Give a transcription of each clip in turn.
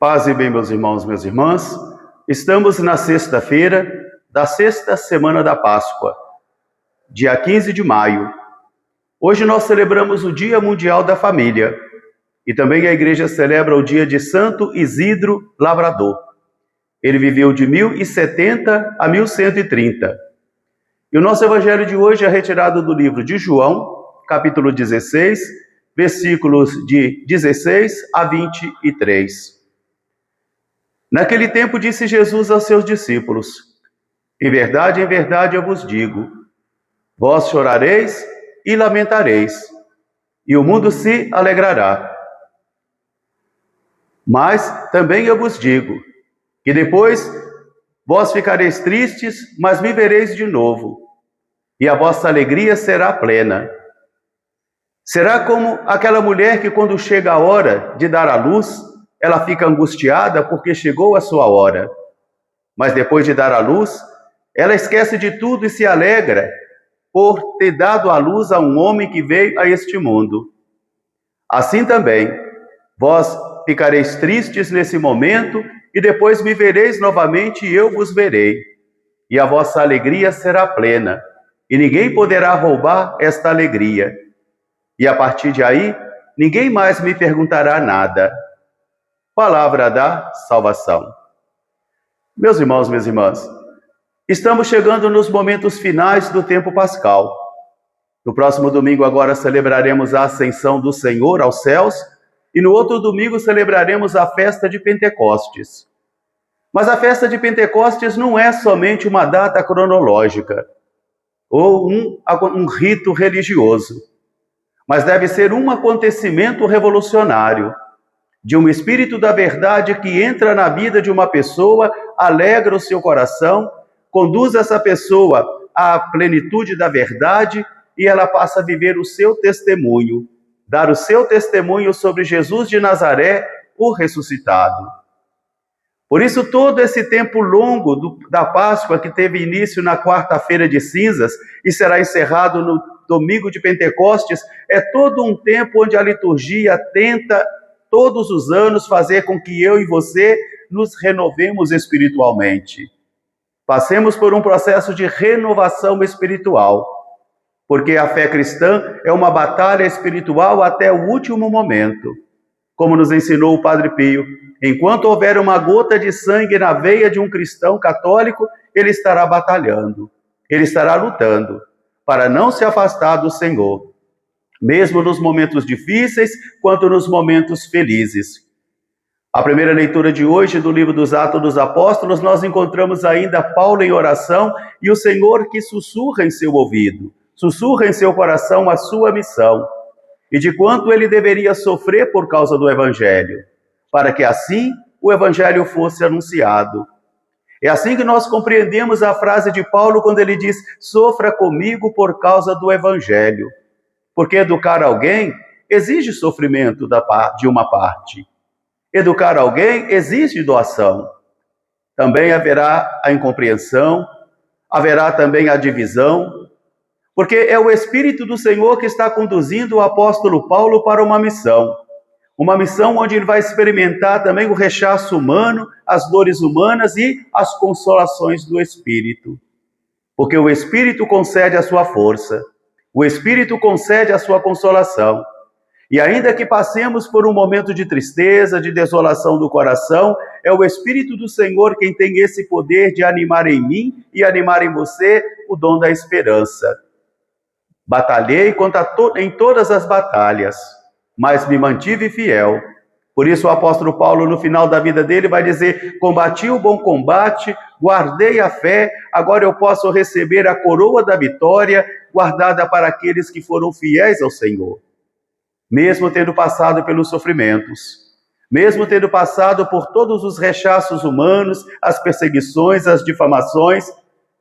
Paz e bem, meus irmãos, minhas irmãs. Estamos na sexta-feira da sexta semana da Páscoa, dia 15 de maio. Hoje nós celebramos o Dia Mundial da Família e também a Igreja celebra o dia de Santo Isidro Lavrador. Ele viveu de 1070 a 1130. E o nosso evangelho de hoje é retirado do livro de João, capítulo 16, versículos de 16 a 23. Naquele tempo disse Jesus aos seus discípulos: em verdade, eu vos digo, vós chorareis e lamentareis, e o mundo se alegrará. Mas também eu vos digo, que depois vós ficareis tristes, mas me vereis de novo, e a vossa alegria será plena. Será como aquela mulher que, quando chega a hora de dar à luz, ela fica angustiada porque chegou a sua hora. Mas depois de dar à luz, ela esquece de tudo e se alegra por ter dado à luz a um homem que veio a este mundo. Assim também, vós ficareis tristes nesse momento e depois me vereis novamente e eu vos verei. E a vossa alegria será plena, e ninguém poderá roubar esta alegria. E a partir de aí, ninguém mais me perguntará nada. Palavra da salvação. Meus irmãos, minhas irmãs, estamos chegando nos momentos finais do tempo pascal. No próximo domingo agora celebraremos a ascensão do Senhor aos céus e no outro domingo celebraremos a festa de Pentecostes. Mas a festa de Pentecostes não é somente uma data cronológica ou um rito religioso, mas deve ser um acontecimento revolucionário, de um espírito da verdade que entra na vida de uma pessoa, alegra o seu coração, conduz essa pessoa à plenitude da verdade e ela passa a viver o seu testemunho, dar o seu testemunho sobre Jesus de Nazaré, o ressuscitado. Por isso, todo esse tempo longo da Páscoa, que teve início na quarta-feira de cinzas e será encerrado no domingo de Pentecostes, é todo um tempo onde a liturgia tenta todos os anos fazer com que eu e você nos renovemos espiritualmente. Passemos por um processo de renovação espiritual, porque a fé cristã é uma batalha espiritual até o último momento. Como nos ensinou o Padre Pio, enquanto houver uma gota de sangue na veia de um cristão católico, ele estará batalhando, ele estará lutando para não se afastar do Senhor, mesmo nos momentos difíceis, quanto nos momentos felizes. A primeira leitura de hoje do livro dos Atos dos Apóstolos, nós encontramos ainda Paulo em oração e o Senhor que sussurra em seu ouvido, sussurra em seu coração a sua missão e de quanto ele deveria sofrer por causa do Evangelho, para que assim o Evangelho fosse anunciado. É assim que nós compreendemos a frase de Paulo quando ele diz: sofra comigo por causa do Evangelho. Porque educar alguém exige sofrimento de uma parte. Educar alguém exige doação. Também haverá a incompreensão, haverá também a divisão, porque é o Espírito do Senhor que está conduzindo o apóstolo Paulo para uma missão onde ele vai experimentar também o rechaço humano, as dores humanas e as consolações do Espírito. Porque o Espírito concede a sua força. O Espírito concede a sua consolação. E ainda que passemos por um momento de tristeza, de desolação do coração, é o Espírito do Senhor quem tem esse poder de animar em mim e animar em você o dom da esperança. Batalhei em todas as batalhas, mas me mantive fiel. Por isso o apóstolo Paulo, no final da vida dele, vai dizer: combati o bom combate, guardei a fé, agora eu posso receber a coroa da vitória, guardada para aqueles que foram fiéis ao Senhor. Mesmo tendo passado pelos sofrimentos, mesmo tendo passado por todos os rechaços humanos, as perseguições, as difamações,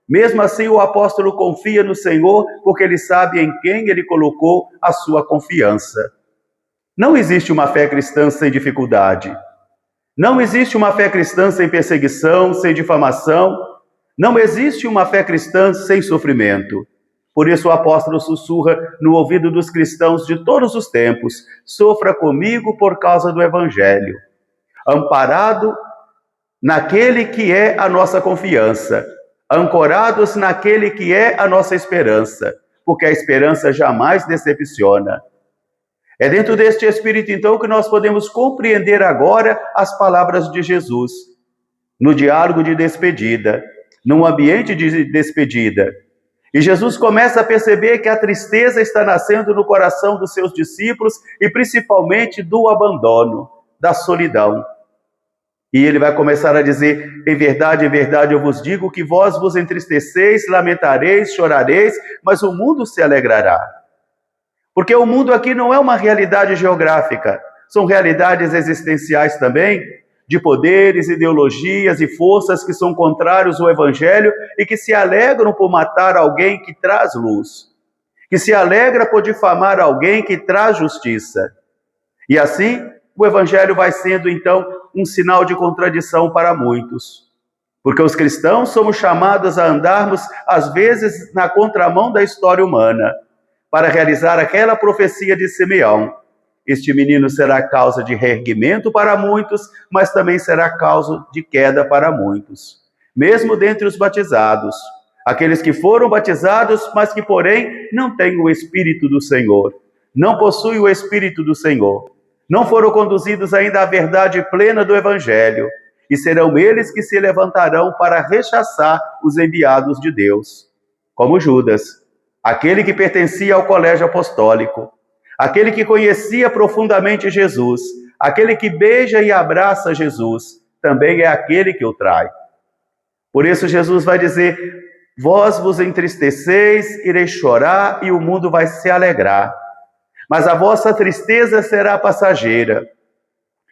mesmo assim o apóstolo confia no Senhor, porque ele sabe em quem ele colocou a sua confiança. Não existe uma fé cristã sem dificuldade. Não existe uma fé cristã sem perseguição, sem difamação. Não existe uma fé cristã sem sofrimento. Por isso o apóstolo sussurra no ouvido dos cristãos de todos os tempos: sofra comigo por causa do Evangelho. amparado naquele que é a nossa confiança, ancorados naquele que é a nossa esperança, porque a esperança jamais decepciona. É dentro deste espírito, então, que nós podemos compreender agora as palavras de Jesus, no diálogo de despedida, num ambiente de despedida. E Jesus começa a perceber que a tristeza está nascendo no coração dos seus discípulos e principalmente do abandono, da solidão. E ele vai começar a dizer: em verdade, eu vos digo que vós vos entristeceis, lamentareis, chorareis, mas o mundo se alegrará. Porque o mundo aqui não é uma realidade geográfica, são realidades existenciais também, de poderes, ideologias e forças que são contrários ao Evangelho e que se alegram por matar alguém que traz luz, que se alegra por difamar alguém que traz justiça. E assim, o Evangelho vai sendo, então, um sinal de contradição para muitos. Porque os cristãos somos chamados a andarmos, às vezes, na contramão da história humana, para realizar aquela profecia de Simeão. Este menino será causa de reerguimento para muitos, mas também será causa de queda para muitos. Mesmo dentre os batizados, aqueles que foram batizados, mas que, porém, não têm o Espírito do Senhor, não possuem o Espírito do Senhor, não foram conduzidos ainda à verdade plena do Evangelho, e serão eles que se levantarão para rechaçar os enviados de Deus, como Judas, aquele que pertencia ao colégio apostólico, aquele que conhecia profundamente Jesus, aquele que beija e abraça Jesus, também é aquele que o trai. Por isso Jesus vai dizer: vós vos entristeceis, ireis chorar e o mundo vai se alegrar. Mas a vossa tristeza será passageira,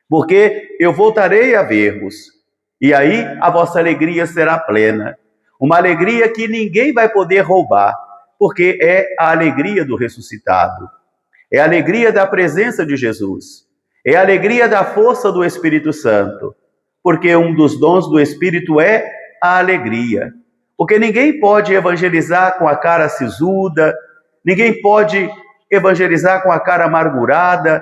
porque eu voltarei a ver-vos, e aí a vossa alegria será plena. Uma alegria que ninguém vai poder roubar, porque é a alegria do ressuscitado. É a alegria da presença de Jesus. É a alegria da força do Espírito Santo. Porque um dos dons do Espírito é a alegria. Porque ninguém pode evangelizar com a cara sisuda, ninguém pode evangelizar com a cara amargurada.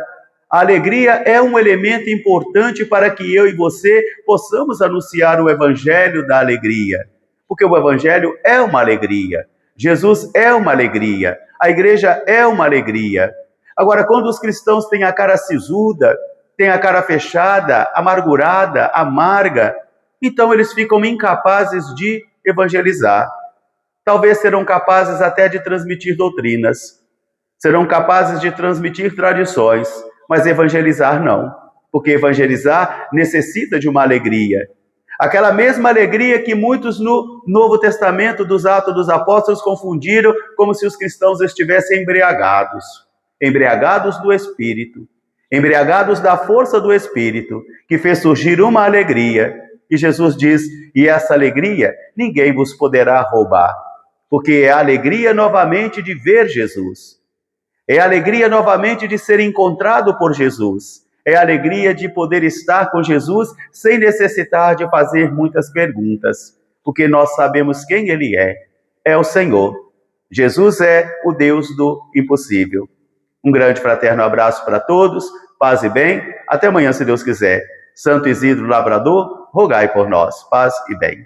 A alegria é um elemento importante para que eu e você possamos anunciar o Evangelho da alegria. Porque o Evangelho é uma alegria. Jesus é uma alegria. A igreja é uma alegria. Agora, quando os cristãos têm a cara sisuda, têm a cara fechada, amargurada, amarga, então eles ficam incapazes de evangelizar. Talvez serão capazes até de transmitir doutrinas, serão capazes de transmitir tradições, mas evangelizar não, porque evangelizar necessita de uma alegria. Aquela mesma alegria que muitos no Novo Testamento dos Atos dos Apóstolos confundiram como se os cristãos estivessem embriagados do Espírito, embriagados da força do Espírito, que fez surgir uma alegria. E Jesus diz: e essa alegria ninguém vos poderá roubar, porque é a alegria novamente de ver Jesus, é a alegria novamente de ser encontrado por Jesus, é a alegria de poder estar com Jesus sem necessitar de fazer muitas perguntas, porque nós sabemos quem Ele é o Senhor. Jesus é o Deus do impossível. Um grande fraterno abraço para todos, paz e bem, até amanhã se Deus quiser. Santo Isidro Labrador, rogai por nós, paz e bem.